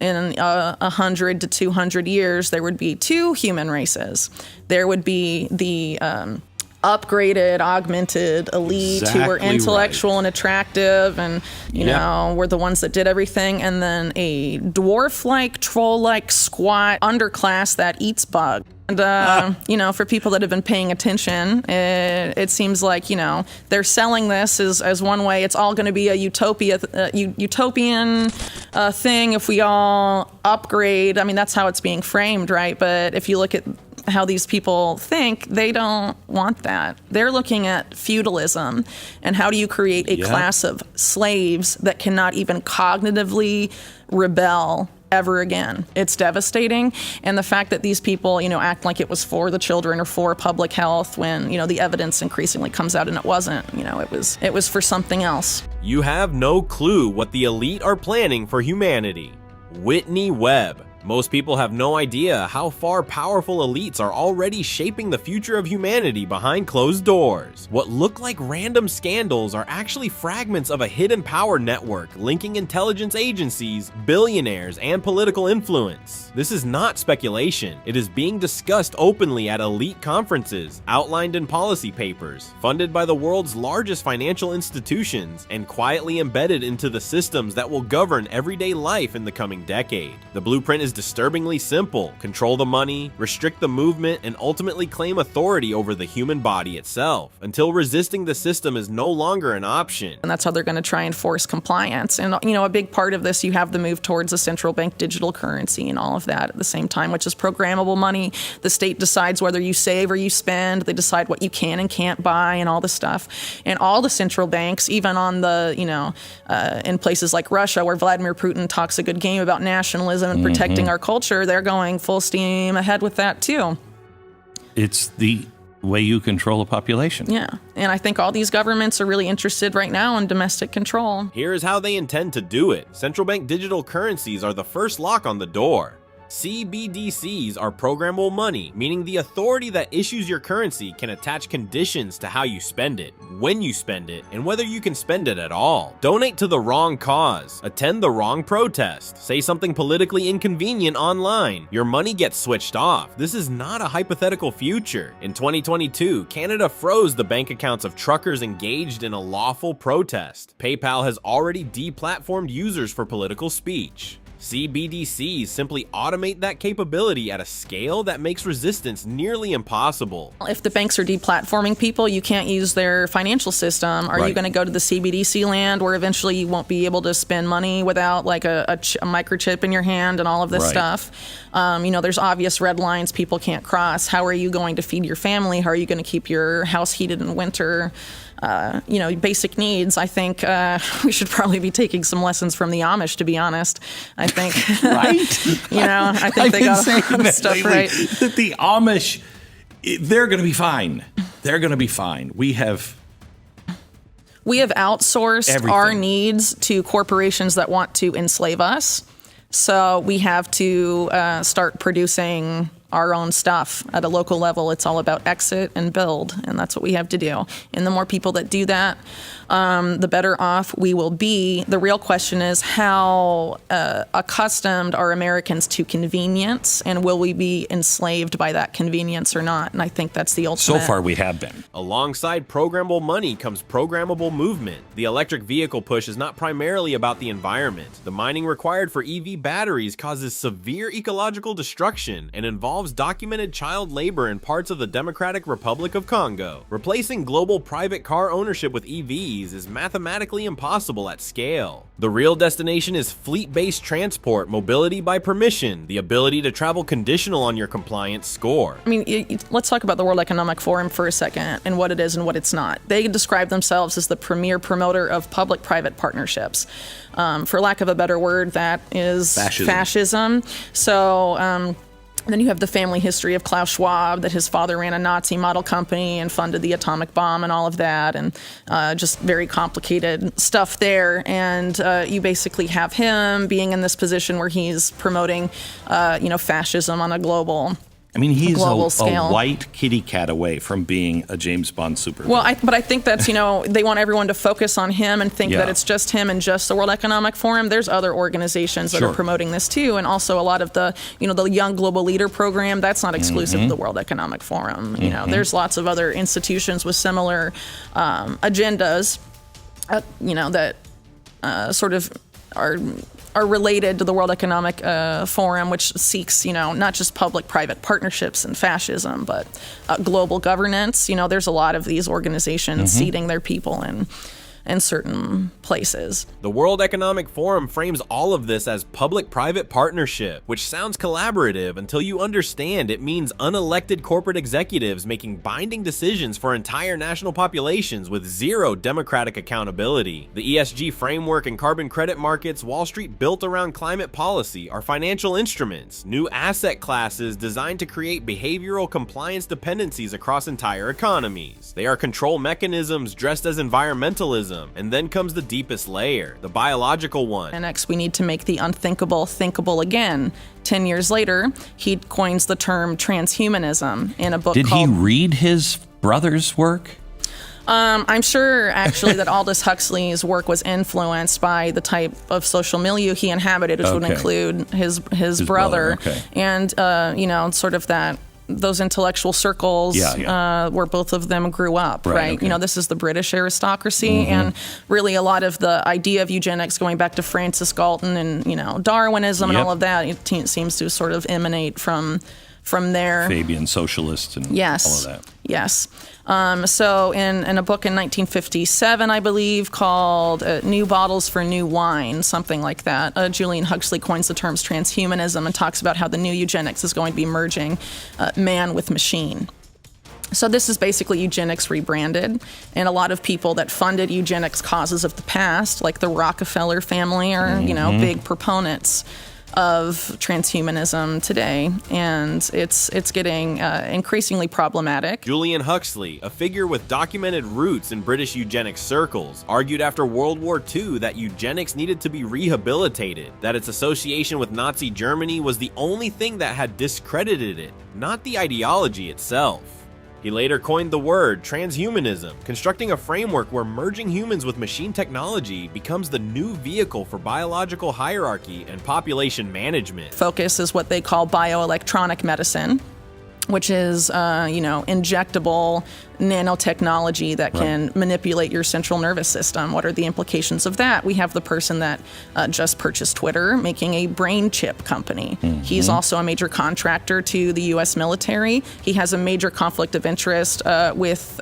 In 100 to 200 years, there would be two human races. There would be the upgraded, augmented elite who were intellectual and attractive and, you know, were the ones that did everything. And then a dwarf-like, troll-like, squat underclass that eats bugs. And, you know, for people that have been paying attention, it seems like, you know, they're selling this as one way. It's all going to be a utopian thing if we all upgrade. I mean, that's how it's being framed, right? But if you look at how these people think, they don't want that. They're looking at feudalism and how do you create a class of slaves that cannot even cognitively rebel ever again. It's devastating. And the fact that these people, you know, act like it was for the children or for public health when, you know, the evidence increasingly comes out and it wasn't, you know, it was for something else. You have no clue what the elite are planning for humanity. Whitney Webb. Most people have no idea how far powerful elites are already shaping the future of humanity behind closed doors. What look like random scandals are actually fragments of a hidden power network linking intelligence agencies, billionaires, and political influence. This is not speculation. It is being discussed openly at elite conferences, outlined in policy papers, funded by the world's largest financial institutions, and quietly embedded into the systems that will govern everyday life in the coming decade. The blueprint is disturbingly simple: control the money, restrict the movement, and ultimately claim authority over the human body itself, until resisting the system is no longer an option. And that's how they're going to try and force compliance. And, you know, a big part of this, you have the move towards a central bank digital currency and all of that at the same time, which is programmable money. The state decides whether you save or you spend. They decide what you can and can't buy and all this stuff. And all the central banks, even on the, you know, in places like Russia, where Vladimir Putin talks a good game about nationalism and protecting our culture, they're going full steam ahead with that too. It's the way you control a population. Yeah, and I think all these governments are really interested right now in domestic control. Here is how they intend to do it. Central bank digital currencies are the first lock on the door. CBDCs are programmable money, meaning the authority that issues your currency can attach conditions to how you spend it, when you spend it, and whether you can spend it at all. Donate to the wrong cause, attend the wrong protest, say something politically inconvenient online, your money gets switched off. This is not a hypothetical future. In 2022, Canada froze the bank accounts of truckers engaged in a lawful protest. PayPal has already deplatformed users for political speech. CBDCs simply automate that capability at a scale that makes resistance nearly impossible. If the banks are deplatforming people, you can't use their financial system. Are you going to go to the CBDC land where eventually you won't be able to spend money without like a microchip in your hand and all of this stuff? You know, there's obvious red lines people can't cross. How are you going to feed your family? How are you going to keep your house heated in winter? You know, basic needs. I think we should probably be taking some lessons from the Amish, to be honest. I think, right? You know, I think they got a lot of stuff right. That the Amish, they're going to be fine. They're going to be fine. We have outsourced everything. Our needs to corporations that want to enslave us. So we have to start producing our own stuff at a local level. It's all about exit and build, and that's what we have to do. And the more people that do that, the better off we will be. The real question is how accustomed are Americans to convenience, and will we be enslaved by that convenience or not? And I think that's the ultimate. So far we have been. Alongside programmable money comes programmable movement. The electric vehicle push is not primarily about the environment. The mining required for EV batteries causes severe ecological destruction and involves documented child labor in parts of the Democratic Republic of Congo. Replacing global private car ownership with EVs is mathematically impossible at scale. The real destination is fleet-based transport, mobility by permission, the ability to travel conditional on your compliance score. I mean, let's talk about the World Economic Forum for a second and what it is and what it's not. They describe themselves as the premier promoter of public-private partnerships. For lack of a better word, that is fascism. So, then you have the family history of Klaus Schwab, that his father ran a Nazi model company and funded the atomic bomb and all of that, and just very complicated stuff there. And you basically have him being in this position where he's promoting, fascism on a global I mean, he's global a scale. white kitty cat away from being a James Bond supervillain. Well, but I think that's, they want everyone to focus on him and think that it's just him and just the World Economic Forum. There's other organizations that are promoting this too, and also a lot of the, the Young Global Leader program. That's not exclusive to the World Economic Forum. There's lots of other institutions with similar agendas, that sort of are related to the World Economic Forum, which seeks, not just public-private partnerships and fascism, but global governance. There's a lot of these organizations seating their people in certain places. The World Economic Forum frames all of this as public-private partnership, which sounds collaborative until you understand it means unelected corporate executives making binding decisions for entire national populations with zero democratic accountability. The ESG framework and carbon credit markets Wall Street built around climate policy are financial instruments, new asset classes designed to create behavioral compliance dependencies across entire economies. They are control mechanisms dressed as environmentalism. And then comes the deepest layer, the biological one. And next, we need to make the unthinkable thinkable again. 10 years later, he coins the term transhumanism in a book called... Did he read his brother's work? I'm sure, actually, that Aldous Huxley's work was influenced by the type of social milieu he inhabited, which would include his brother. And, sort of those intellectual circles where both of them grew up, right? This is the British aristocracy, and really a lot of the idea of eugenics going back to Francis Galton and, Darwinism and all of that, it seems to sort of emanate from there. Fabian socialists and all of that. Yes. So in a book in 1957, I believe, called New Bottles for New Wine, something like that, Julian Huxley coins the terms transhumanism and talks about how the new eugenics is going to be merging man with machine. So this is basically eugenics rebranded, and a lot of people that funded eugenics causes of the past, like the Rockefeller family, are, big proponents of transhumanism today, and it's getting increasingly problematic. Julian Huxley, a figure with documented roots in British eugenics circles, argued after World War II that eugenics needed to be rehabilitated, that its association with Nazi Germany was the only thing that had discredited it, not the ideology itself. He later coined the word transhumanism, constructing a framework where merging humans with machine technology becomes the new vehicle for biological hierarchy and population management. Focus is what they call bioelectronic medicine, which is, injectable nanotechnology that can manipulate your central nervous system. What are the implications of that? We have the person that just purchased Twitter, making a brain chip company. He's also a major contractor to the U.S. military. He has a major conflict of interest with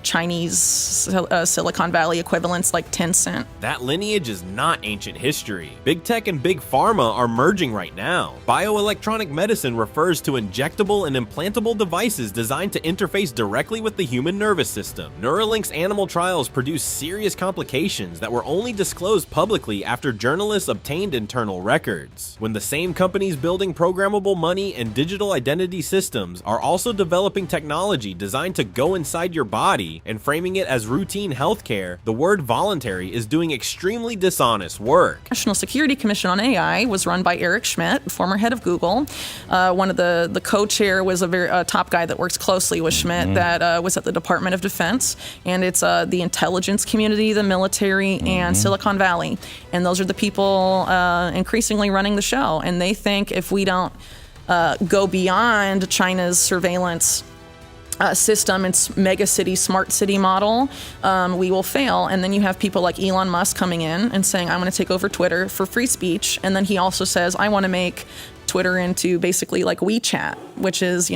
Chinese Silicon Valley equivalents like Tencent. That lineage is not ancient history. Big tech and big pharma are merging right now. Bioelectronic medicine refers to injectable and implantable devices designed to interface directly with the human nervous system. Neuralink's animal trials produced serious complications that were only disclosed publicly after journalists obtained internal records. When the same companies building programmable money and digital identity systems are also developing technology designed to go inside your body and framing it as routine healthcare, the word voluntary is doing extremely dishonest work. National Security Commission on AI was run by Eric Schmidt, former head of Google. One of the co-chair was a very top guy that works closely with Schmidt that was at the Department of Defense, and it's the intelligence community, the military, and Silicon Valley. And those are the people increasingly running the show. And they think if we don't go beyond China's surveillance system and mega city, smart city model, we will fail. And then you have people like Elon Musk coming in and saying, I want to take over Twitter for free speech. And then he also says, I want to make Twitter into basically like WeChat, which is,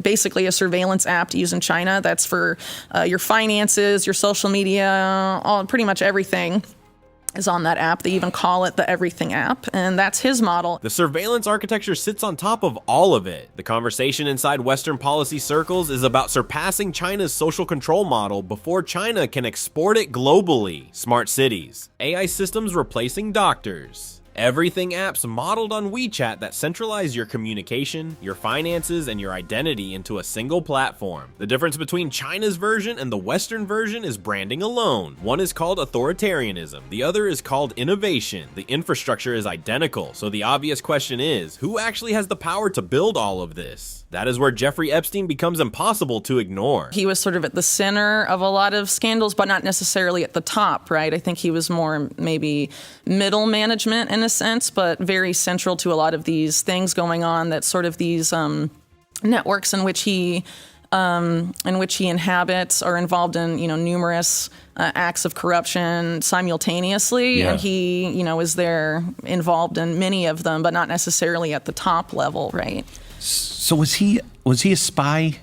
basically a surveillance app to use in China. That's for your finances, your social media, pretty much everything is on that app. They even call it the Everything app, and that's his model. The surveillance architecture sits on top of all of it. The conversation inside Western policy circles is about surpassing China's social control model before China can export it globally. Smart cities, AI systems replacing doctors, Everything apps modeled on WeChat that centralize your communication, your finances, and your identity into a single platform. The difference between China's version and the Western version is branding alone. One is called authoritarianism, the other is called innovation. The infrastructure is identical, so the obvious question is, who actually has the power to build all of this? That is where Jeffrey Epstein becomes impossible to ignore. He was sort of at the center of a lot of scandals, but not necessarily at the top, right? I think he was more maybe middle management in a sense, but very central to a lot of these things going on, that sort of these networks in which he inhabits are involved in, numerous acts of corruption simultaneously. Yeah. And he, is there involved in many of them, but not necessarily at the top level, right? So was he a spy?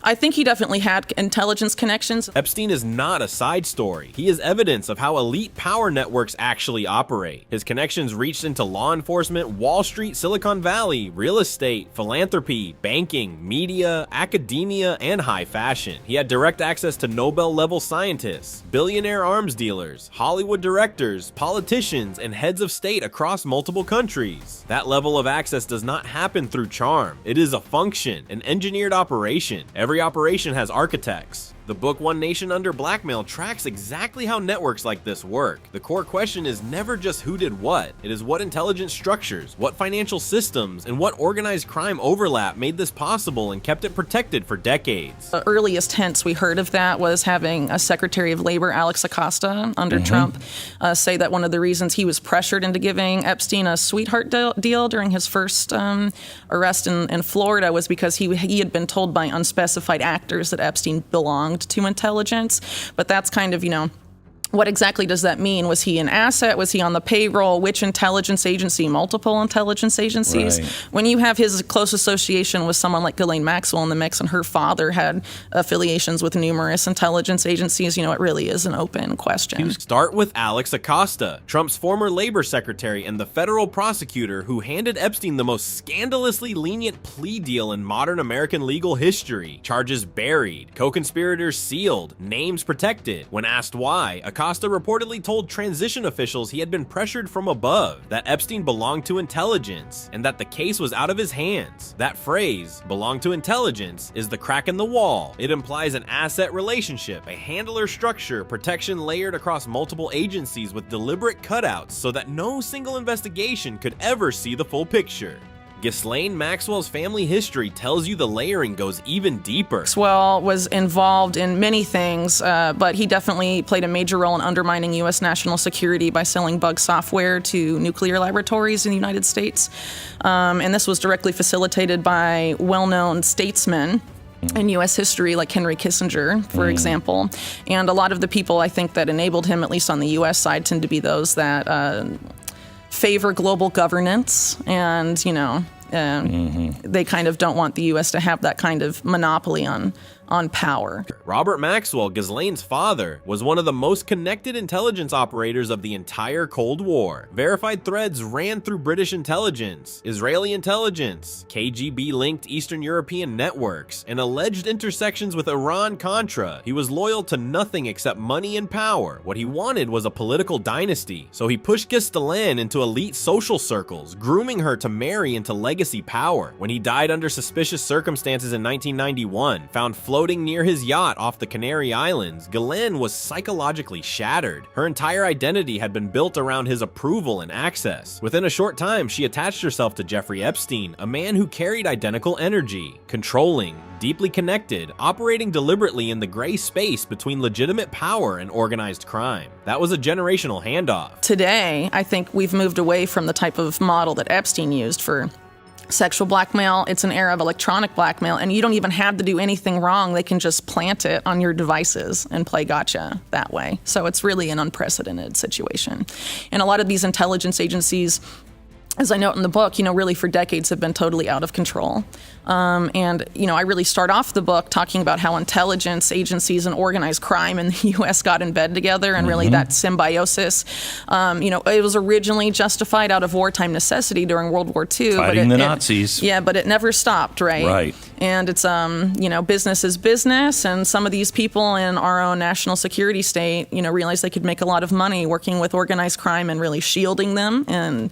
I think he definitely had intelligence connections. Epstein is not a side story. He is evidence of how elite power networks actually operate. His connections reached into law enforcement, Wall Street, Silicon Valley, real estate, philanthropy, banking, media, academia, and high fashion. He had direct access to Nobel-level scientists, billionaire arms dealers, Hollywood directors, politicians, and heads of state across multiple countries. That level of access does not happen through charm. It is a function, an engineered operation. Every operation has architects. The book One Nation Under Blackmail tracks exactly how networks like this work. The core question is never just who did what. It is what intelligence structures, what financial systems, and what organized crime overlap made this possible and kept it protected for decades. The earliest hints we heard of that was having a Secretary of Labor, Alex Acosta, under Trump, say that one of the reasons he was pressured into giving Epstein a sweetheart deal during his first arrest in Florida was because he had been told by unspecified actors that Epstein belonged to intelligence. But that's kind of, what exactly does that mean? Was he an asset? Was he on the payroll? Which intelligence agency? Multiple intelligence agencies? Right. When you have his close association with someone like Ghislaine Maxwell in the mix, and her father had affiliations with numerous intelligence agencies, it really is an open question. Start with Alex Acosta, Trump's former labor secretary and the federal prosecutor who handed Epstein the most scandalously lenient plea deal in modern American legal history. Charges buried, co-conspirators sealed, names protected. When asked why, Acosta reportedly told transition officials he had been pressured from above, that Epstein belonged to intelligence, and that the case was out of his hands. That phrase, belong to intelligence, is the crack in the wall. It implies an asset relationship, a handler structure, protection layered across multiple agencies with deliberate cutouts so that no single investigation could ever see the full picture. Ghislaine Maxwell's family history tells you the layering goes even deeper. Maxwell was involved in many things, but he definitely played a major role in undermining U.S. national security by selling bug software to nuclear laboratories in the United States. And this was directly facilitated by well-known statesmen in U.S. history, like Henry Kissinger, for example. And a lot of the people, I think, that enabled him, at least on the U.S. side, tend to be those that favor global governance, and they kind of don't want the U.S. to have that kind of monopoly on power. Robert Maxwell, Ghislaine's father, was one of the most connected intelligence operators of the entire Cold War. Verified threads ran through British intelligence, Israeli intelligence, KGB-linked Eastern European networks, and alleged intersections with Iran-Contra. He was loyal to nothing except money and power. What he wanted was a political dynasty, so he pushed Ghislaine into elite social circles, grooming her to marry into legacy power. When he died under suspicious circumstances in 1991, found floating near his yacht off the Canary Islands, Ghislaine was psychologically shattered. Her entire identity had been built around his approval and access. Within a short time, she attached herself to Jeffrey Epstein, a man who carried identical energy, controlling, deeply connected, operating deliberately in the gray space between legitimate power and organized crime. That was a generational handoff. Today, I think we've moved away from the type of model that Epstein used for sexual blackmail. It's an era of electronic blackmail, and you don't even have to do anything wrong. They can just plant it on your devices and play gotcha that way. So it's really an unprecedented situation. And a lot of these intelligence agencies as I note in the book, really for decades have been totally out of control. And I really start off the book talking about how intelligence agencies and organized crime in the U.S. got in bed together, and really that symbiosis. It was originally justified out of wartime necessity during World War II. Fighting the Nazis. But it never stopped, right? Right. And it's, business is business, and some of these people in our own national security state, realized they could make a lot of money working with organized crime and really shielding them and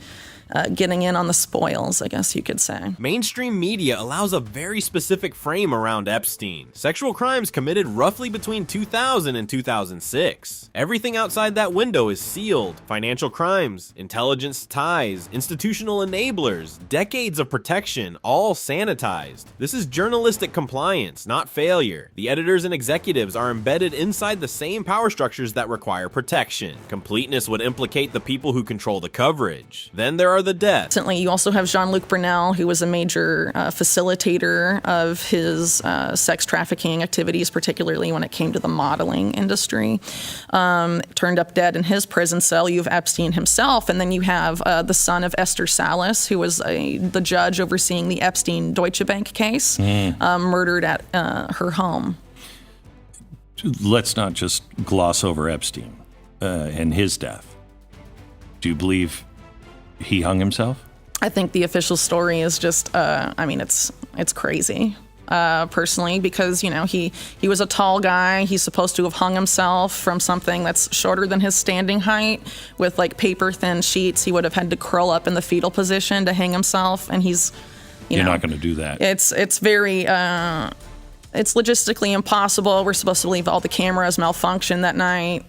getting in on the spoils, I guess you could say. Mainstream media allows a very specific frame around Epstein. Sexual crimes committed roughly between 2000 and 2006. Everything outside that window is sealed. Financial crimes, intelligence ties, institutional enablers, decades of protection, all sanitized. This is journalistic compliance, not failure. The editors and executives are embedded inside the same power structures that require protection. Completeness would implicate the people who control the coverage. Then there are the deaths. You also have Jean-Luc Brunel, who was a major facilitator of his sex trafficking activities, particularly when it came to the modeling industry. Turned up dead in his prison cell. You have Epstein himself, and then you have the son of Esther Salas, who was the judge overseeing the Epstein Deutsche Bank case, murdered at her home. Let's not just gloss over Epstein and his death. Do you believe he hung himself? I think the official story is just, it's crazy, personally, because, he was a tall guy. He's supposed to have hung himself from something that's shorter than his standing height with paper thin sheets. He would have had to curl up in the fetal position to hang himself. And he's, You're not going to do that. It's very, it's logistically impossible. We're supposed to believe all the cameras malfunctioned that night.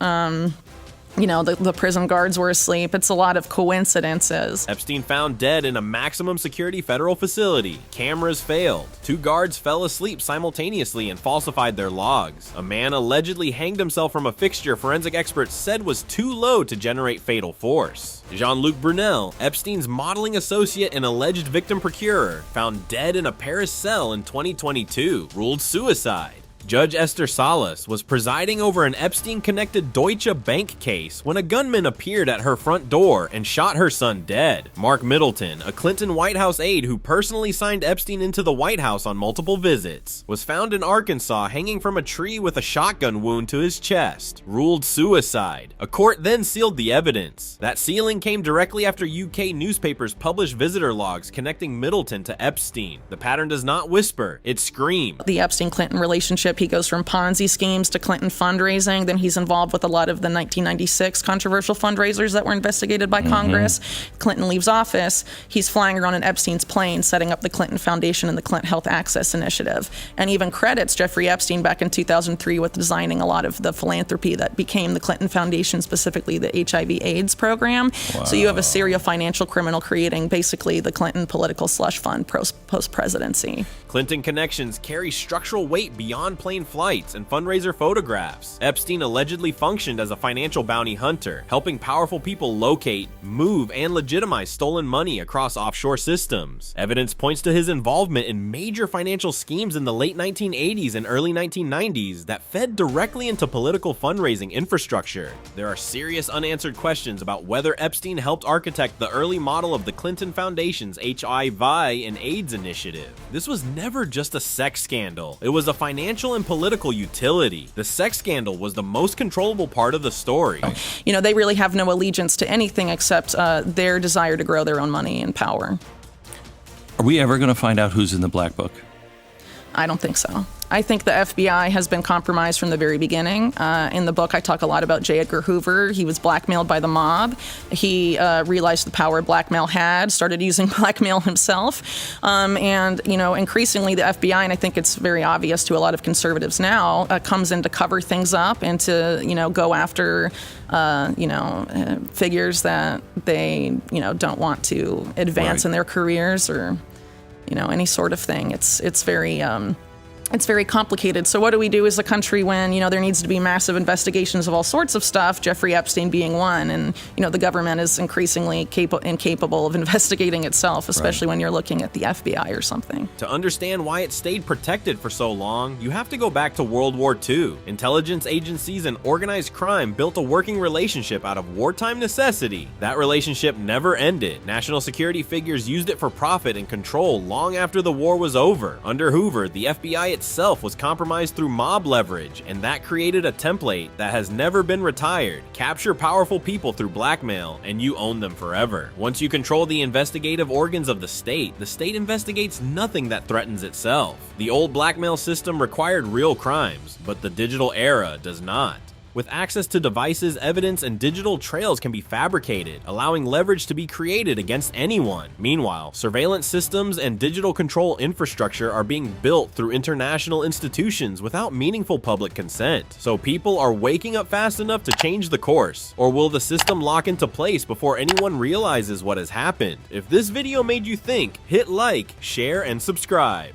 The prison guards were asleep. It's a lot of coincidences. Epstein found dead in a maximum security federal facility. Cameras failed. 2 guards fell asleep simultaneously and falsified their logs. A man allegedly hanged himself from a fixture forensic experts said was too low to generate fatal force. Jean-Luc Brunel, Epstein's modeling associate and alleged victim procurer, found dead in a Paris cell in 2022, ruled suicide. Judge Esther Salas was presiding over an Epstein-connected Deutsche Bank case when a gunman appeared at her front door and shot her son dead. Mark Middleton, a Clinton White House aide who personally signed Epstein into the White House on multiple visits, was found in Arkansas hanging from a tree with a shotgun wound to his chest, ruled suicide. A court then sealed the evidence. That sealing came directly after UK newspapers published visitor logs connecting Middleton to Epstein. The pattern does not whisper, it screams. The Epstein-Clinton relationship, he goes from Ponzi schemes to Clinton fundraising. Then he's involved with a lot of the 1996 controversial fundraisers that were investigated by Congress. Clinton leaves office. He's flying around in Epstein's plane, setting up the Clinton Foundation and the Clinton Health Access Initiative, and even credits Jeffrey Epstein back in 2003 with designing a lot of the philanthropy that became the Clinton Foundation, specifically the HIV/AIDS program. Wow. So you have a serial financial criminal creating basically the Clinton political slush fund post-presidency. Clinton connections carry structural weight beyond plane flights and fundraiser photographs. Epstein allegedly functioned as a financial bounty hunter, helping powerful people locate, move, and legitimize stolen money across offshore systems. Evidence points to his involvement in major financial schemes in the late 1980s and early 1990s that fed directly into political fundraising infrastructure. There are serious unanswered questions about whether Epstein helped architect the early model of the Clinton Foundation's HIV and AIDS initiative. This was never just a sex scandal. It was a financial and political utility. The sex scandal was the most controllable part of the story. They really have no allegiance to anything except their desire to grow their own money and power. Are we ever going to find out who's in the black book? I don't think so. I think the FBI has been compromised from the very beginning. In the book, I talk a lot about J. Edgar Hoover. He was blackmailed by the mob. He realized the power blackmail had, started using blackmail himself. Increasingly the FBI, and I think it's very obvious to a lot of conservatives now, comes in to cover things up and to, go after, figures that they, don't want to advance in their careers or, any sort of thing. It's very... It's very complicated. So what do we do as a country when, there needs to be massive investigations of all sorts of stuff, Jeffrey Epstein being one, and, the government is increasingly incapable of investigating itself, especially when you're looking at the FBI or something. To understand why it stayed protected for so long, you have to go back to World War II. Intelligence agencies and organized crime built a working relationship out of wartime necessity. That relationship never ended. National security figures used it for profit and control long after the war was over. Under Hoover, the FBI itself was compromised through mob leverage, and that created a template that has never been retired. Capture powerful people through blackmail, and you own them forever. Once you control the investigative organs of the state investigates nothing that threatens itself. The old blackmail system required real crimes, but the digital era does not. With access to devices, evidence, and digital trails can be fabricated, allowing leverage to be created against anyone. Meanwhile, surveillance systems and digital control infrastructure are being built through international institutions without meaningful public consent. So people are waking up fast enough to change the course, or will the system lock into place before anyone realizes what has happened? If this video made you think, hit like, share, and subscribe.